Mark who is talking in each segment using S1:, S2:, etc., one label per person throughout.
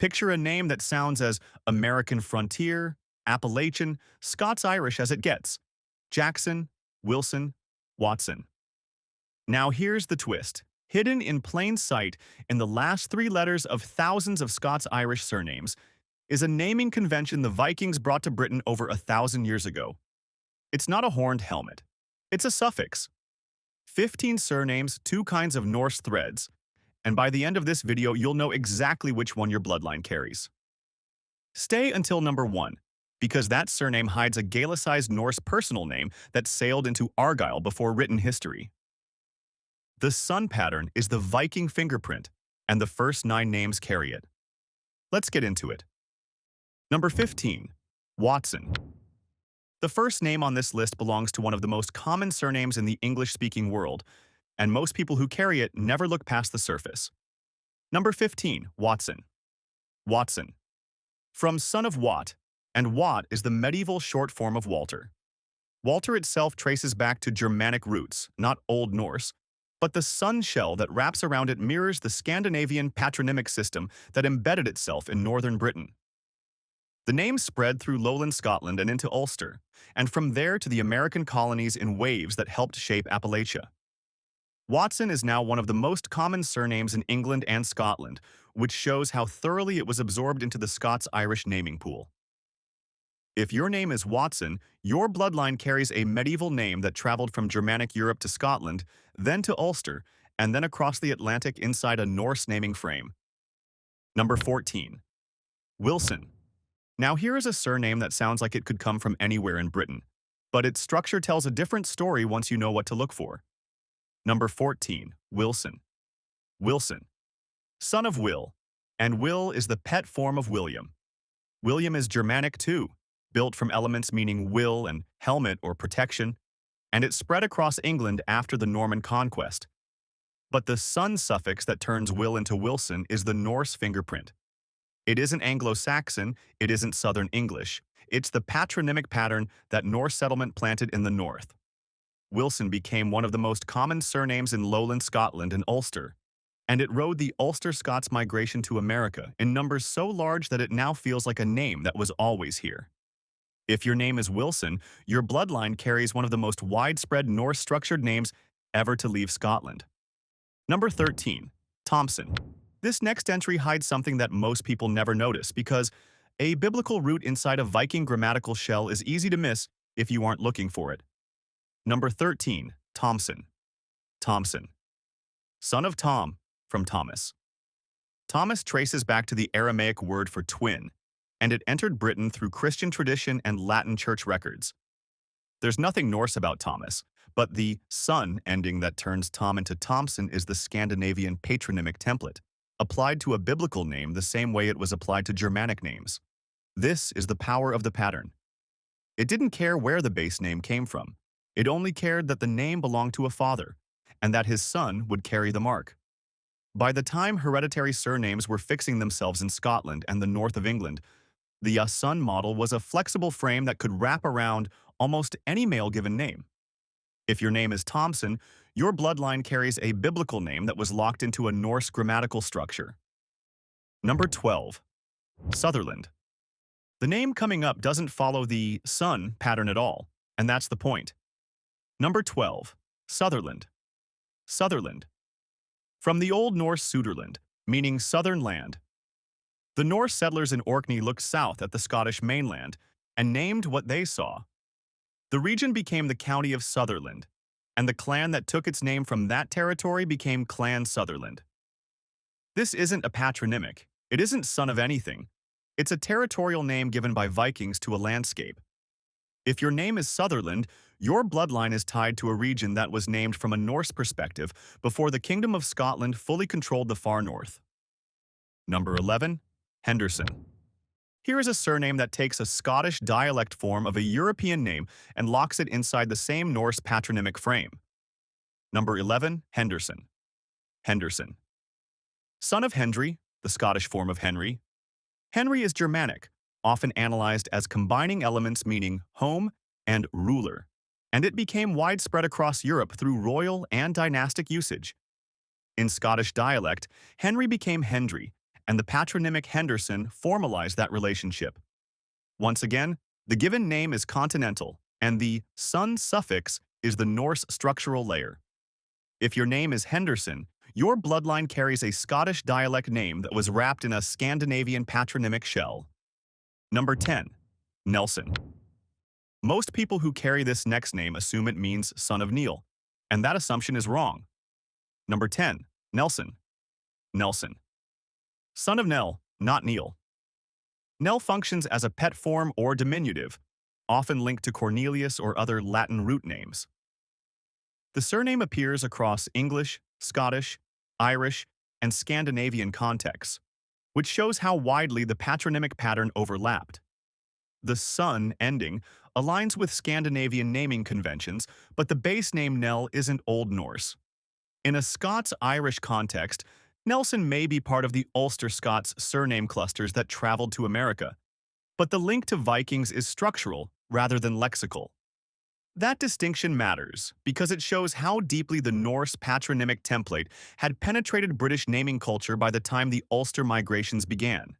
S1: Picture a name that sounds as American frontier, Appalachian, Scots-Irish as it gets. Jackson, Wilson, Watson. Now here's the twist. Hidden in plain sight in the last three letters of thousands of Scots-Irish surnames is a naming convention the Vikings brought to Britain over 1,000 years ago. It's not a horned helmet. It's a suffix. 15 surnames, two kinds of Norse threads, and by the end of this video, you'll know exactly which one your bloodline carries. Stay until number 1, because that surname hides a Gaelicized Norse personal name that sailed into Argyll before written history. The sun pattern is the Viking fingerprint, and the first 9 names carry it. Let's get into it. Number 15. Watson. The first name on this list belongs to one of the most common surnames in the English-speaking world, and most people who carry it never look past the surface. Number 15. Watson. Watson. From son of Wat, and Wat is the medieval short form of Walter. Walter itself traces back to Germanic roots, not Old Norse, but the sun shell that wraps around it mirrors the Scandinavian patronymic system that embedded itself in northern Britain. The name spread through Lowland Scotland and into Ulster, and from there to the American colonies in waves that helped shape Appalachia. Watson is now one of the most common surnames in England and Scotland, which shows how thoroughly it was absorbed into the Scots-Irish naming pool. If your name is Watson, your bloodline carries a medieval name that traveled from Germanic Europe to Scotland, then to Ulster, and then across the Atlantic inside a Norse naming frame. Number 14. Wilson. Now here is a surname that sounds like it could come from anywhere in Britain, but its structure tells a different story once you know what to look for. Number 14. Wilson. Wilson. Son of Will, and Will is the pet form of William. William is Germanic too, built from elements meaning will and helmet or protection, and it spread across England after the Norman conquest. But the sun-suffix that turns Will into Wilson is the Norse fingerprint. It isn't Anglo-Saxon, it isn't Southern English. It's the patronymic pattern that Norse settlement planted in the north. Wilson became one of the most common surnames in Lowland Scotland and Ulster, and it rode the Ulster Scots migration to America in numbers so large that it now feels like a name that was always here. If your name is Wilson, your bloodline carries one of the most widespread Norse-structured names ever to leave Scotland. Number 13. Thomson. This next entry hides something that most people never notice because a biblical root inside a Viking grammatical shell is easy to miss if you aren't looking for it. Number 13. Thomson. Thomson. Son of Tom, from Thomas. Thomas traces back to the Aramaic word for twin, and it entered Britain through Christian tradition and Latin church records. There's nothing Norse about Thomas, but the son ending that turns Tom into Thomson is the Scandinavian patronymic template, applied to a biblical name the same way it was applied to Germanic names. This is the power of the pattern. It didn't care where the base name came from. It only cared that the name belonged to a father, and that his son would carry the mark. By the time hereditary surnames were fixing themselves in Scotland and the north of England, the son model was a flexible frame that could wrap around almost any male-given name. If your name is Thomson, your bloodline carries a biblical name that was locked into a Norse grammatical structure. Number 12. Sutherland. The name coming up doesn't follow the sun pattern at all, and that's the point. Number 12. Sutherland. Sutherland. From the Old Norse Suderland, meaning southern land. The Norse settlers in Orkney looked south at the Scottish mainland and named what they saw. The region became the county of Sutherland, and the clan that took its name from that territory became Clan Sutherland. This isn't a patronymic. It isn't son of anything. It's a territorial name given by Vikings to a landscape. If your name is Sutherland, your bloodline is tied to a region that was named from a Norse perspective before the Kingdom of Scotland fully controlled the far north. Number 11. Henderson. Here is a surname that takes a Scottish dialect form of a European name and locks it inside the same Norse patronymic frame. Number 11. Henderson. Henderson. Son of Hendry, the Scottish form of Henry. Henry is Germanic, often analyzed as combining elements meaning home and ruler, and it became widespread across Europe through royal and dynastic usage. In Scottish dialect, Henry became Hendry, and the patronymic Henderson formalize that relationship. Once again, the given name is continental, and the sun-suffix is the Norse structural layer. If your name is Henderson, your bloodline carries a Scottish dialect name that was wrapped in a Scandinavian patronymic shell. Number 10. Nelson. Most people who carry this next name assume it means son of Neil, and that assumption is wrong. Number 10. Nelson. Nelson. Son of Nell, not Neil. Nell functions as a pet form or diminutive, often linked to Cornelius or other Latin root names. The surname appears across English, Scottish, Irish, and Scandinavian contexts, which shows how widely the patronymic pattern overlapped. The son ending aligns with Scandinavian naming conventions, but the base name Nell isn't Old Norse. In a Scots-Irish context, Nelson may be part of the Ulster Scots surname clusters that traveled to America, but the link to Vikings is structural rather than lexical. That distinction matters because it shows how deeply the Norse patronymic template had penetrated British naming culture by the time the Ulster migrations began.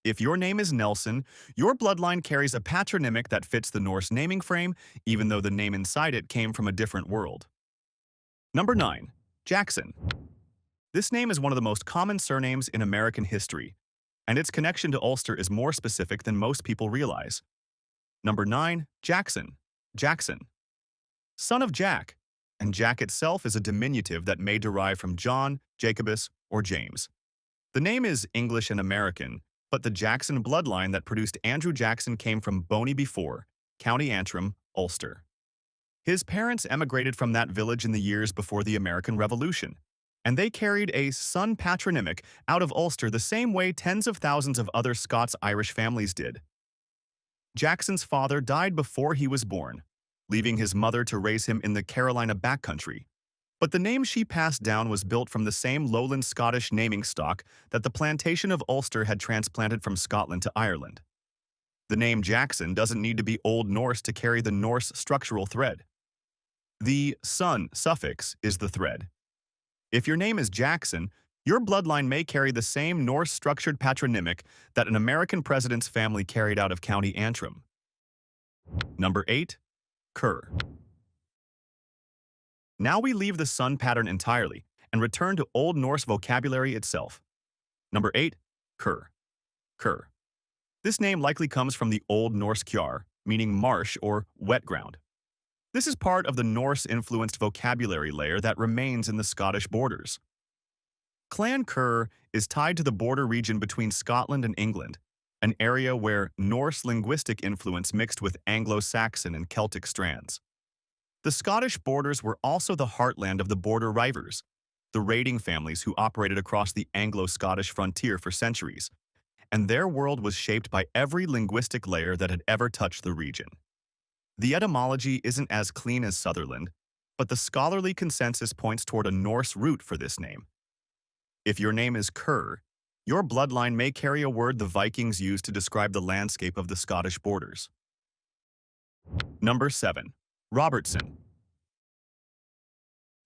S1: If your name is Nelson, your bloodline carries a patronymic that fits the Norse naming frame, even though the name inside it came from a different world. Number 9. Jackson. This name is one of the most common surnames in American history, and its connection to Ulster is more specific than most people realize. Number 9. Jackson. Jackson. Son of Jack, and Jack itself is a diminutive that may derive from John, Jacobus, or James. The name is English and American, but the Jackson bloodline that produced Andrew Jackson came from Boney Before, County Antrim, Ulster. His parents emigrated from that village in the years before the American Revolution, and they carried a son patronymic out of Ulster the same way tens of thousands of other Scots-Irish families did. Jackson's father died before he was born, leaving his mother to raise him in the Carolina backcountry. But the name she passed down was built from the same Lowland Scottish naming stock that the plantation of Ulster had transplanted from Scotland to Ireland. The name Jackson doesn't need to be Old Norse to carry the Norse structural thread. The sun suffix is the thread. If your name is Jackson, your bloodline may carry the same Norse-structured patronymic that an American president's family carried out of County Antrim. Number 8. Kerr. Now we leave the sun pattern entirely and return to Old Norse vocabulary itself. Number 8. Kerr. Kerr. This name likely comes from the Old Norse kjar, meaning marsh or wet ground. This is part of the Norse-influenced vocabulary layer that remains in the Scottish borders. Clan Kerr is tied to the border region between Scotland and England, an area where Norse linguistic influence mixed with Anglo-Saxon and Celtic strands. The Scottish borders were also the heartland of the Border Reivers, the raiding families who operated across the Anglo-Scottish frontier for centuries, and their world was shaped by every linguistic layer that had ever touched the region. The etymology isn't as clean as Sutherland, but the scholarly consensus points toward a Norse root for this name. If your name is Kerr, your bloodline may carry a word the Vikings used to describe the landscape of the Scottish borders. Number 7. Robertson.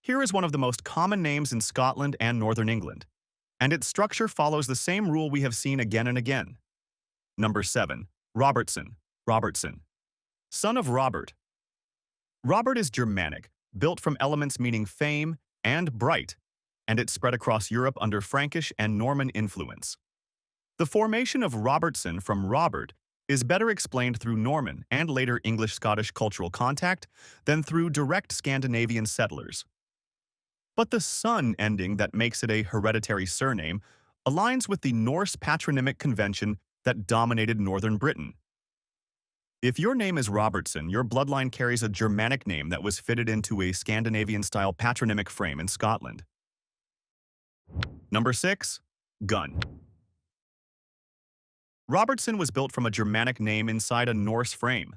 S1: Here is one of the most common names in Scotland and Northern England, and its structure follows the same rule we have seen again and again. Number 7. Robertson. Robertson. Son of Robert. Robert is Germanic, built from elements meaning fame and bright, and it spread across Europe under Frankish and Norman influence. The formation of Robertson from Robert is better explained through Norman and later English-Scottish cultural contact than through direct Scandinavian settlers. But the son ending that makes it a hereditary surname aligns with the Norse patronymic convention that dominated northern Britain. If your name is Robertson, your bloodline carries a Germanic name that was fitted into a Scandinavian-style patronymic frame in Scotland. Number 6. Gunn. Robertson was built from a Germanic name inside a Norse frame.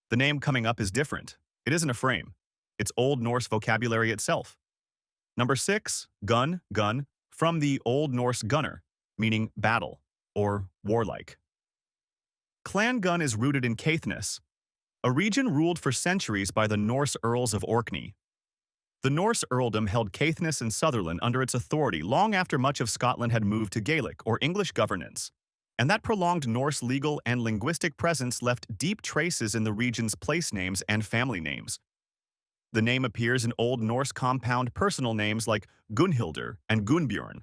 S1: The name coming up is different. It isn't a frame. It's Old Norse vocabulary itself. Number 6. Gunn, Gunn, from the Old Norse gunner, meaning battle or warlike. Clan Gunn is rooted in Caithness, a region ruled for centuries by the Norse Earls of Orkney. The Norse earldom held Caithness and Sutherland under its authority long after much of Scotland had moved to Gaelic or English governance, and that prolonged Norse legal and linguistic presence left deep traces in the region's place names and family names. The name appears in Old Norse compound personal names like Gunhildr and Gunnbjorn,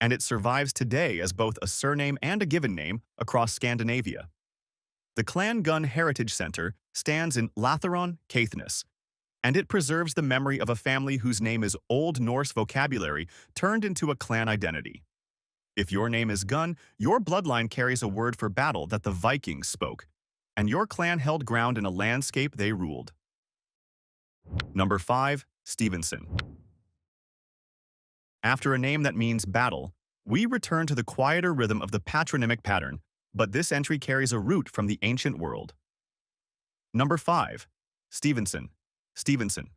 S1: and it survives today as both a surname and a given name across Scandinavia. The Clan Gunn Heritage Center stands in Latheron, Caithness, and it preserves the memory of a family whose name is Old Norse vocabulary turned into a clan identity. If your name is Gunn, your bloodline carries a word for battle that the Vikings spoke, and your clan held ground in a landscape they ruled. Number 5. Stevenson. After a name that means battle, we return to the quieter rhythm of the patronymic pattern, but this entry carries a root from the ancient world. Number 5. Stevenson. Stevenson.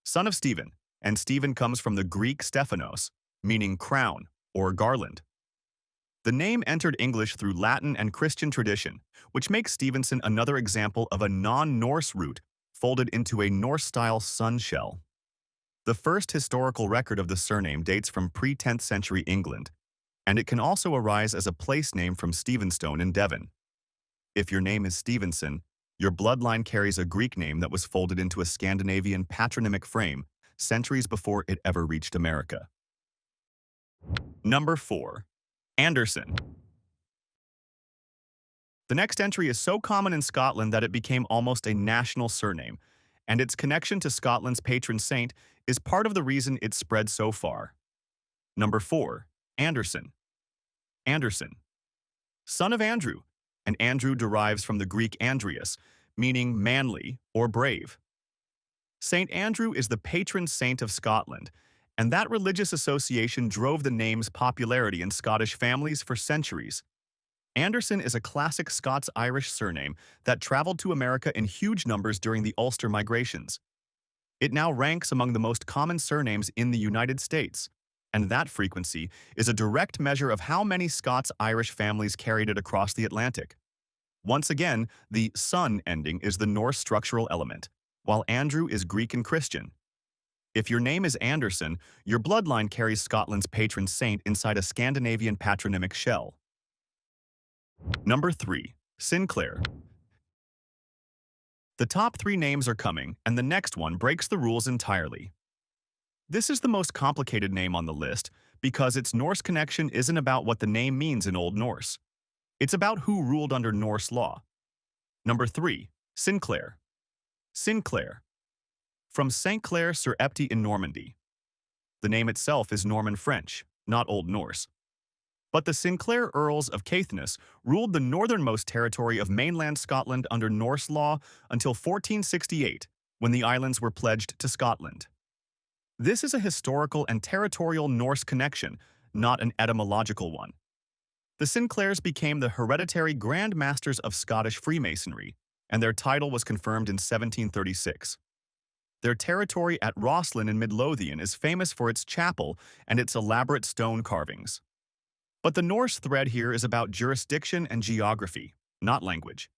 S1: Son of Stephen, and Stephen comes from the Greek Stephanos, meaning crown or garland. The name entered English through Latin and Christian tradition, which makes Stevenson another example of a non-Norse root folded into a Norse-style sun shell. The first historical record of the surname dates from pre-10th century England, and it can also arise as a place name from Stephenstone in Devon. If your name is Stevenson, your bloodline carries a Greek name that was folded into a Scandinavian patronymic frame centuries before it ever reached America. Number 4. Anderson. The next entry is so common in Scotland that it became almost a national surname, and its connection to Scotland's patron saint is part of the reason it spread so far. Number 4. Anderson. Anderson. Son of Andrew, and Andrew derives from the Greek Andreas, meaning manly or brave. Saint Andrew is the patron saint of Scotland, and that religious association drove the name's popularity in Scottish families for centuries. Anderson is a classic Scots-Irish surname that traveled to America in huge numbers during the Ulster migrations. It now ranks among the most common surnames in the United States, and that frequency is a direct measure of how many Scots-Irish families carried it across the Atlantic. Once again, the son ending is the Norse structural element, while Andrew is Greek and Christian. If your name is Anderson, your bloodline carries Scotland's patron saint inside a Scandinavian patronymic shell. Number 3. Sinclair. The top 3 names are coming, and the next one breaks the rules entirely. This is the most complicated name on the list because its Norse connection isn't about what the name means in Old Norse. It's about who ruled under Norse law. Number 3. Sinclair. Sinclair. From St. Clair sur Epte in Normandy. The name itself is Norman French, not Old Norse. But the Sinclair Earls of Caithness ruled the northernmost territory of mainland Scotland under Norse law until 1468, when the islands were pledged to Scotland. This is a historical and territorial Norse connection, not an etymological one. The Sinclairs became the hereditary Grand Masters of Scottish Freemasonry, and their title was confirmed in 1736. Their territory at Rosslyn in Midlothian is famous for its chapel and its elaborate stone carvings. But the Norse thread here is about jurisdiction and geography, not language.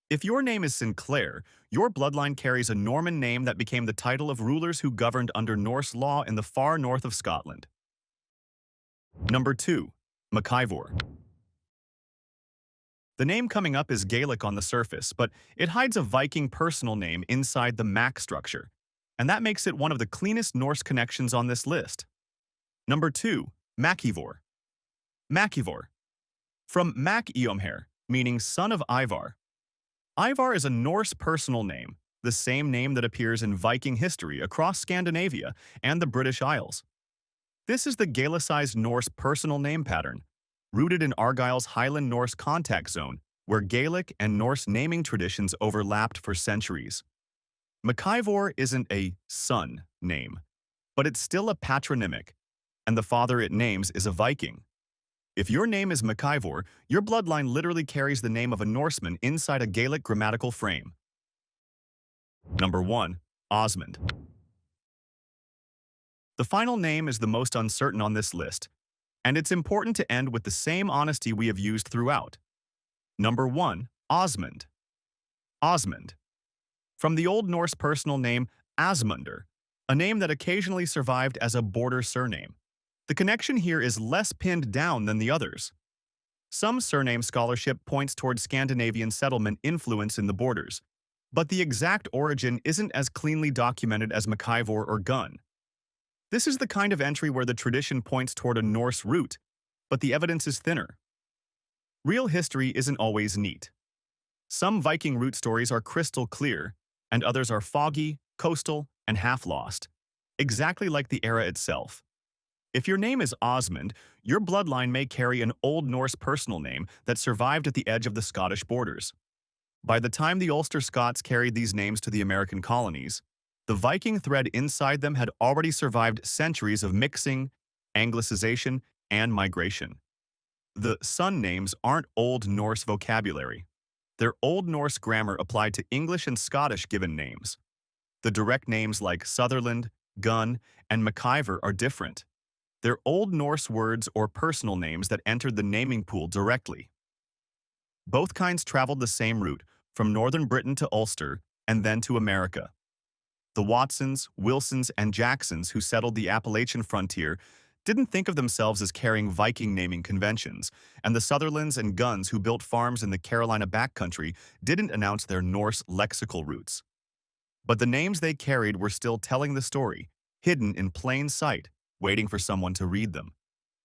S1: If your name is Sinclair, your bloodline carries a Norman name that became the title of rulers who governed under Norse law in the far north of Scotland. Number 2. MacIvor. The name coming up is Gaelic on the surface, but it hides a Viking personal name inside the Mac structure, and that makes it one of the cleanest Norse connections on this list. Number 2. MacIvor. MacIvor. From Mac Eomhair, meaning son of Ivar. Ivar is a Norse personal name, the same name that appears in Viking history across Scandinavia and the British Isles. This is the Gaelicized Norse personal name pattern, rooted in Argyll's Highland Norse contact zone, where Gaelic and Norse naming traditions overlapped for centuries. MacIvor isn't a son name, but it's still a patronymic, and the father it names is a Viking. If your name is MacIvor, your bloodline literally carries the name of a Norseman inside a Gaelic grammatical frame. Number 1. Osmond. The final name is the most uncertain on this list, and it's important to end with the same honesty we have used throughout. Number 1. Osmond. Osmond. From the Old Norse personal name Asmundr, a name that occasionally survived as a border surname. The connection here is less pinned down than the others. Some surname scholarship points toward Scandinavian settlement influence in the borders, but the exact origin isn't as cleanly documented as MacIvor or Gunn. This is the kind of entry where the tradition points toward a Norse root, but the evidence is thinner. Real history isn't always neat. Some Viking root stories are crystal clear, and others are foggy, coastal, and half-lost, exactly like the era itself. If your name is Osmond, your bloodline may carry an Old Norse personal name that survived at the edge of the Scottish borders. By the time the Ulster Scots carried these names to the American colonies, the Viking thread inside them had already survived centuries of mixing, anglicization, and migration. The sun names aren't Old Norse vocabulary. They're Old Norse grammar applied to English and Scottish given names. The direct names like Sutherland, Gunn, and MacIvor are different. They're Old Norse words or personal names that entered the naming pool directly. Both kinds traveled the same route, from northern Britain to Ulster, and then to America. The Watsons, Wilsons, and Jacksons who settled the Appalachian frontier didn't think of themselves as carrying Viking naming conventions, and the Sutherlands and Gunns who built farms in the Carolina backcountry didn't announce their Norse lexical roots. But the names they carried were still telling the story, hidden in plain sight, waiting for someone to read them.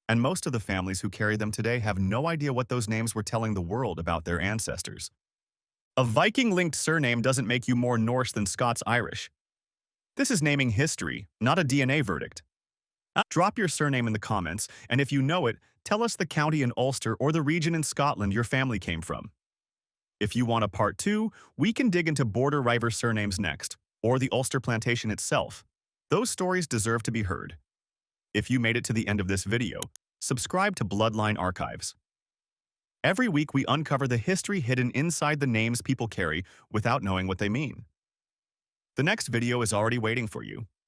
S1: And most of the families who carry them today have no idea what those names were telling the world about their ancestors. A Viking-linked surname doesn't make you more Norse than Scots-Irish. This is naming history, not a DNA verdict. Drop your surname in the comments, and if you know it, tell us the county in Ulster or the region in Scotland your family came from. If you want a part 2, we can dig into Border Reiver surnames next, or the Ulster Plantation itself. Those stories deserve to be heard. If you made it to the end of this video, subscribe to Bloodline Archives. Every week we uncover the history hidden inside the names people carry without knowing what they mean. The next video is already waiting for you.